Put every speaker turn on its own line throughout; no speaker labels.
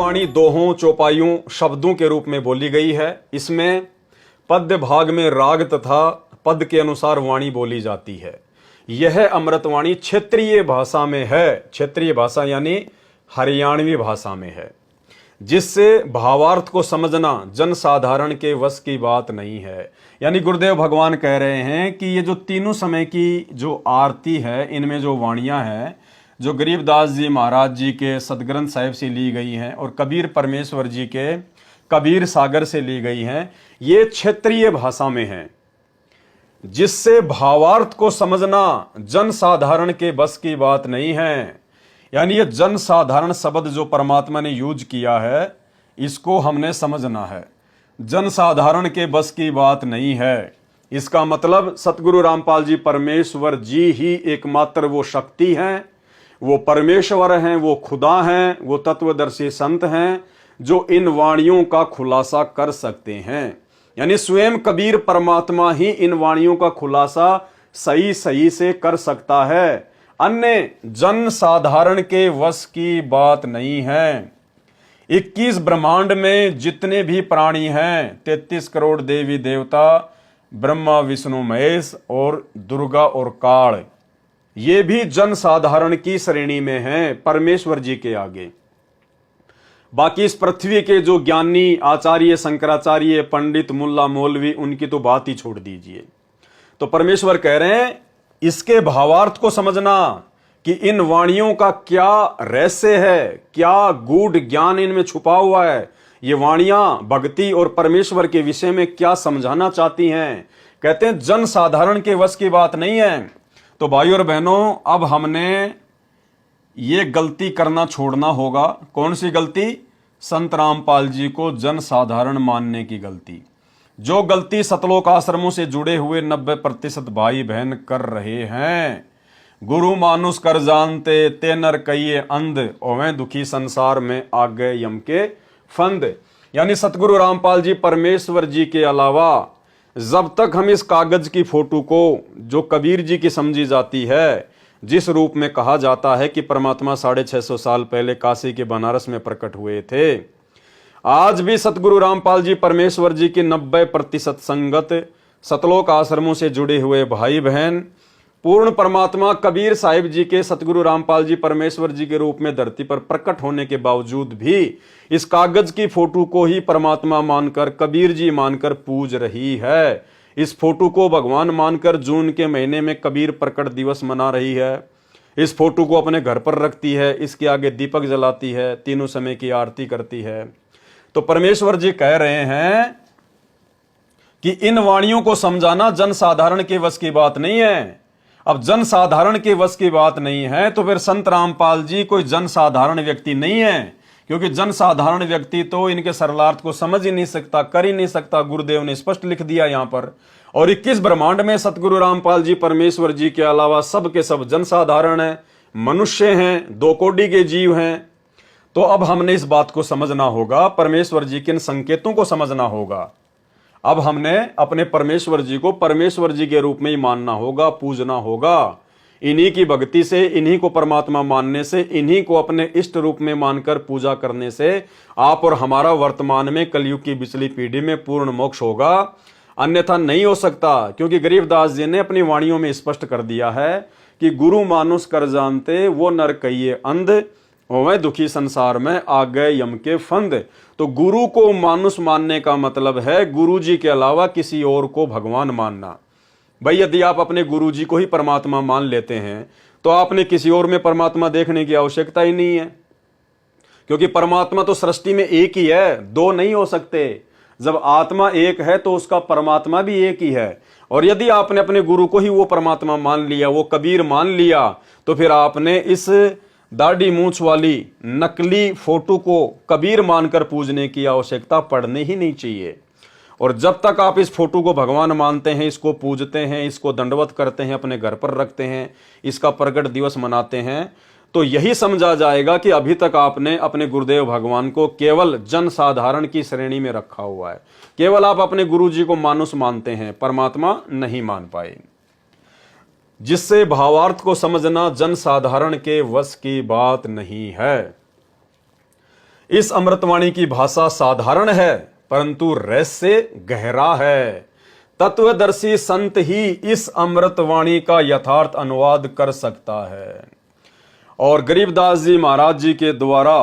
वाणी दोहों, चौपाइयों, शब्दों के रूप में बोली गई है। इसमें पद्य भाग में राग तथा पद के अनुसार वाणी बोली जाती है। यह अमृतवाणी क्षेत्रीय भाषा में है। क्षेत्रीय भाषा यानी हरियाणवी भाषा में है, जिससे भावार्थ को समझना जनसाधारण के वश की बात नहीं है। यानी गुरुदेव भगवान कह रहे हैं कि ये जो तीनों समय की जो आरती है, इनमें जो वाणियां हैं, जो गरीबदास जी महाराज जी के सदग्रंथ साहिब से ली गई हैं और कबीर परमेश्वर जी के कबीर सागर से ली गई हैं, ये क्षेत्रीय भाषा में हैं, जिससे भावार्थ को समझना जनसाधारण के बस की बात नहीं है। यानी ये जनसाधारण शब्द जो परमात्मा ने यूज किया है, इसको हमने समझना है। जनसाधारण के बस की बात नहीं है। इसका मतलब सतगुरु रामपाल जी परमेश्वर जी ही एकमात्र वो शक्ति हैं, वो परमेश्वर हैं, वो खुदा हैं, वो तत्वदर्शी संत हैं जो इन वाणियों का खुलासा कर सकते हैं। यानी स्वयं कबीर परमात्मा ही इन वाणियों का खुलासा सही सही से कर सकता है, अन्य जन साधारण के वश की बात नहीं है। 21 ब्रह्मांड में जितने भी प्राणी हैं, 33 करोड़ देवी देवता, ब्रह्मा विष्णु महेश और दुर्गा और काल, ये भी जन साधारण की श्रेणी में हैं परमेश्वर जी के आगे। बाकी इस पृथ्वी के जो ज्ञानी आचार्य, शंकराचार्य, पंडित, मुल्ला, मौलवी, उनकी तो बात ही छोड़ दीजिए। तो परमेश्वर कह रहे हैं इसके भावार्थ को समझना कि इन वाणियों का क्या रहस्य है, क्या गूढ़ ज्ञान इनमें छुपा हुआ है। ये वाणियां भक्ति और परमेश्वर के विषय में क्या समझाना चाहती हैं। कहते हैं जन साधारण के वश की बात नहीं है। तो भाइयों और बहनों, अब हमने ये गलती करना छोड़ना होगा। कौन सी गलती? संत रामपाल जी को जन साधारण मानने की गलती। जो गलती सतलोक आश्रमों से जुड़े हुए 90% भाई बहन कर रहे हैं। गुरु मानुष कर जानते ते नर कहिए अंध, ओवें दुखी संसार में आ गए यम के फंद। यानी सतगुरु रामपाल जी परमेश्वर जी के अलावा जब तक हम इस कागज की फोटो को, जो कबीर जी की समझी जाती है, जिस रूप में कहा जाता है कि परमात्मा 650 साल पहले काशी के बनारस में प्रकट हुए थे, आज भी सतगुरु रामपाल जी परमेश्वर जी की 90% संगत सतलोक आश्रमों से जुड़े हुए भाई बहन पूर्ण परमात्मा कबीर साहिब जी के सतगुरु रामपाल जी परमेश्वर जी के रूप में धरती पर प्रकट होने के बावजूद भी इस कागज की फोटो को ही परमात्मा मानकर, कबीर जी मानकर पूज रही है। इस फोटो को भगवान मानकर जून के महीने में कबीर प्रकट दिवस मना रही है। इस फोटो को अपने घर पर रखती है, इसके आगे दीपक जलाती है, तीनों समय की आरती करती है। तो परमेश्वर जी कह रहे हैं कि इन वाणियों को समझाना जनसाधारण के वश की बात नहीं है। अब जनसाधारण के वश की बात नहीं है तो फिर संत रामपाल जी कोई जनसाधारण व्यक्ति नहीं है, क्योंकि जनसाधारण व्यक्ति तो इनके सरलार्थ को समझ ही नहीं सकता, कर ही नहीं सकता। गुरुदेव ने स्पष्ट लिख दिया यहां पर। और 21 ब्रह्मांड में सतगुरु रामपाल जी परमेश्वर जी के अलावा सब के सब जनसाधारण हैं, मनुष्य हैं, 2 कोटि के जीव हैं। तो अब हमने इस बात को समझना होगा, परमेश्वर जी के इन संकेतों को समझना होगा। अब हमने अपने परमेश्वर जी को परमेश्वर जी के रूप में ही मानना होगा, पूजना होगा। इन्हीं की भक्ति से, इन्हीं को परमात्मा मानने से, इन्हीं को अपने इष्ट रूप में मानकर पूजा करने से आप और हमारा वर्तमान में कलयुग की पिछली पीढ़ी में पूर्ण मोक्ष होगा। अन्यथा नहीं हो सकता, क्योंकि गरीबदास जी ने अपनी वाणियों में स्पष्ट कर दिया है कि गुरु मानुष कर जानते वो नर कहिए अंध, वह दुखी संसार में आ गए यम के फंद। तो गुरु को मानुष मानने का मतलब है गुरु जी के अलावा किसी और को भगवान मानना। भाई यदि आप अपने गुरु जी को ही परमात्मा मान लेते हैं तो आपने किसी और में परमात्मा देखने की आवश्यकता ही नहीं है, क्योंकि परमात्मा तो सृष्टि में एक ही है, 2 नहीं हो सकते। जब आत्मा एक है तो उसका परमात्मा भी एक ही है। और यदि आपने अपने गुरु को ही वो परमात्मा मान लिया, वो कबीर मान लिया, तो फिर आपने इस दाढ़ी मूंछ वाली नकली फोटो को कबीर मानकर पूजने की आवश्यकता पड़ने ही नहीं चाहिए। और जब तक आप इस फोटो को भगवान मानते हैं, इसको पूजते हैं, इसको दंडवत करते हैं, अपने घर पर रखते हैं, इसका प्रकट दिवस मनाते हैं, तो यही समझा जाएगा कि अभी तक आपने अपने गुरुदेव भगवान को केवल जन साधारण की श्रेणी में रखा हुआ है। केवल आप अपने गुरु जी को मानुष मानते हैं, परमात्मा नहीं मान पाए। जिससे भावार्थ को समझना जन साधारण के वश की बात नहीं है। इस अमृतवाणी की भाषा साधारण है परंतु रहस्य गहरा है। तत्वदर्शी संत ही इस अमृतवाणी का यथार्थ अनुवाद कर सकता है। और गरीबदास जी महाराज जी के द्वारा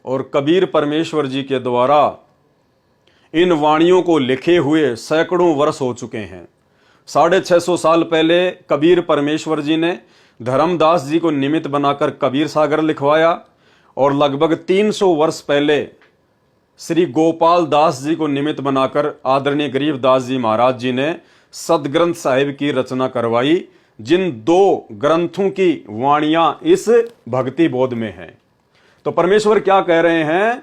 और कबीर परमेश्वर जी के द्वारा इन वाणियों को लिखे हुए सैकड़ों वर्ष हो चुके हैं। 650 साल पहले कबीर परमेश्वर जी ने धर्मदास जी को निमित्त बनाकर कबीर सागर लिखवाया और लगभग 300 वर्ष पहले श्री गोपाल दास जी को निमित्त बनाकर आदरणीय गरीबदास जी महाराज जी ने सदग्रंथ साहिब की रचना करवाई, जिन 2 ग्रंथों की वाणियां इस भक्ति बोध में हैं। तो परमेश्वर क्या कह रहे हैं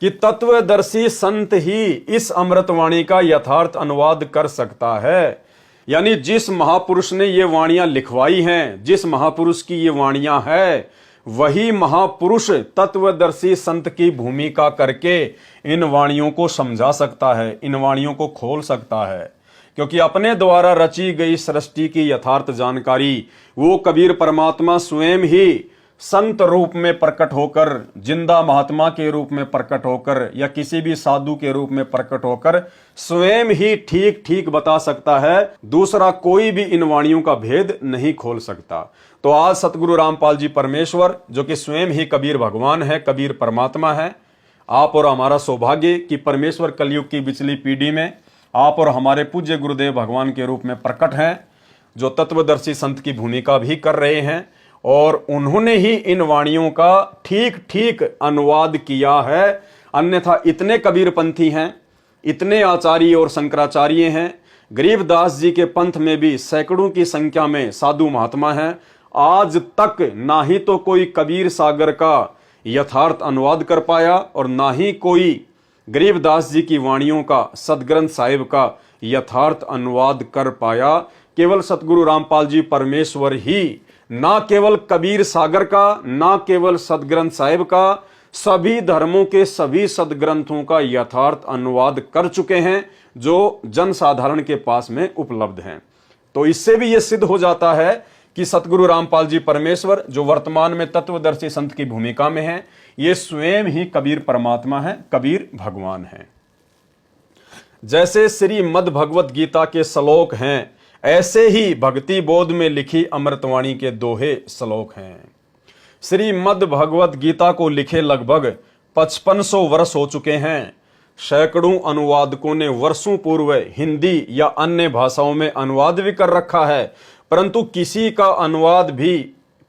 कि तत्वदर्शी संत ही इस अमृतवाणी का यथार्थ अनुवाद कर सकता है। यानी जिस महापुरुष ने ये वाणियां लिखवाई हैं, जिस महापुरुष की ये वाणियां है, वही महापुरुष तत्वदर्शी संत की भूमिका करके इन वाणियों को समझा सकता है, इन वाणियों को खोल सकता है। क्योंकि अपने द्वारा रची गई सृष्टि की यथार्थ जानकारी वो कबीर परमात्मा स्वयं ही संत रूप में प्रकट होकर, जिंदा महात्मा के रूप में प्रकट होकर या किसी भी साधु के रूप में प्रकट होकर स्वयं ही ठीक ठीक बता सकता है। दूसरा कोई भी इन वाणियों का भेद नहीं खोल सकता। तो आज सतगुरु रामपाल जी परमेश्वर, जो कि स्वयं ही कबीर भगवान है, कबीर परमात्मा है, आप और हमारा सौभाग्य कि परमेश्वर कलयुग की पिछली पीढ़ी में आप और हमारे पूज्य गुरुदेव भगवान के रूप में प्रकट हैं, जो तत्वदर्शी संत की भूमिका भी कर रहे हैं। और उन्होंने ही इन वाणियों का ठीक ठीक अनुवाद किया है। अन्यथा इतने कबीरपंथी हैं, इतने आचार्य और शंकराचार्य हैं, गरीबदास जी के पंथ में भी सैकड़ों की संख्या में साधु महात्मा हैं। आज तक ना ही तो कोई कबीर सागर का यथार्थ अनुवाद कर पाया और ना ही कोई गरीबदास जी की वाणियों का, सदग्रंथ साहिब का यथार्थ अनुवाद कर पाया। केवल सतगुरु रामपाल जी परमेश्वर ही ना केवल कबीर सागर का, ना केवल सदग्रंथ साहिब का, सभी धर्मों के सभी सदग्रंथों का यथार्थ अनुवाद कर चुके हैं, जो जन साधारण के पास में उपलब्ध हैं। तो इससे भी यह सिद्ध हो जाता है कि सतगुरु रामपाल जी परमेश्वर, जो वर्तमान में तत्वदर्शी संत की भूमिका में हैं, ये स्वयं ही कबीर परमात्मा है, कबीर भगवान है। जैसे श्री मद् भगवत गीता के श्लोक हैं, ऐसे ही भक्ति बोध में लिखी अमृतवाणी के दोहे श्लोक हैं। श्री मद् भगवत गीता को लिखे लगभग 5500 वर्ष हो चुके हैं। सैकड़ों अनुवादकों ने वर्षों पूर्व हिंदी या अन्य भाषाओं में अनुवाद भी कर रखा है, परंतु किसी का अनुवाद भी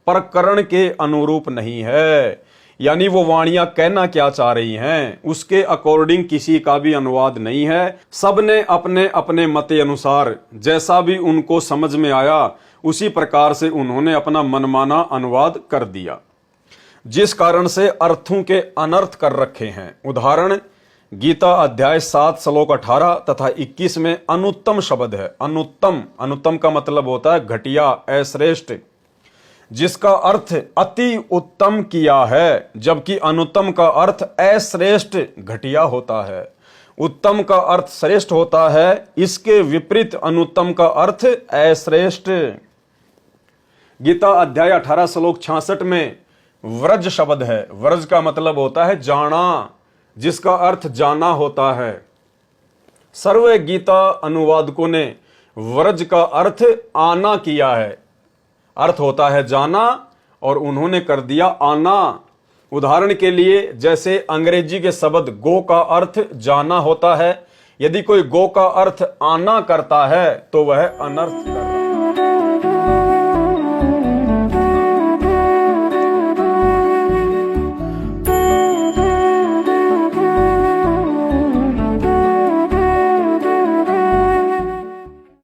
प्रकरण के अनुरूप नहीं है। यानी वो वाणियां कहना क्या चाह रही हैं, उसके अकॉर्डिंग किसी का भी अनुवाद नहीं है। सबने अपने अपने मत अनुसार जैसा भी उनको समझ में आया उसी प्रकार से उन्होंने अपना मनमाना अनुवाद कर दिया, जिस कारण से अर्थों के अनर्थ कर रखे हैं। उदाहरण, गीता अध्याय 7 श्लोक 18 तथा 21 में अनुत्तम शब्द है। अनुत्तम का मतलब होता है घटिया, अश्रेष्ठ, जिसका अर्थ अति उत्तम किया है, जबकि अनुत्तम का अर्थ अश्रेष्ठ, घटिया होता है। उत्तम का अर्थ श्रेष्ठ होता है, इसके विपरीत अनुत्तम का अर्थ अश्रेष्ठ। गीता अध्याय 18 श्लोक 66 में व्रज शब्द है। व्रज का मतलब होता है जाना, जिसका अर्थ जाना होता है। सर्व गीता अनुवादकों ने व्रज का अर्थ आना किया है। अर्थ होता है जाना और उन्होंने कर दिया आना। उदाहरण के लिए, जैसे अंग्रेजी के शब्द गो का अर्थ जाना होता है, यदि कोई गो का अर्थ आना करता है तो वह अनर्थ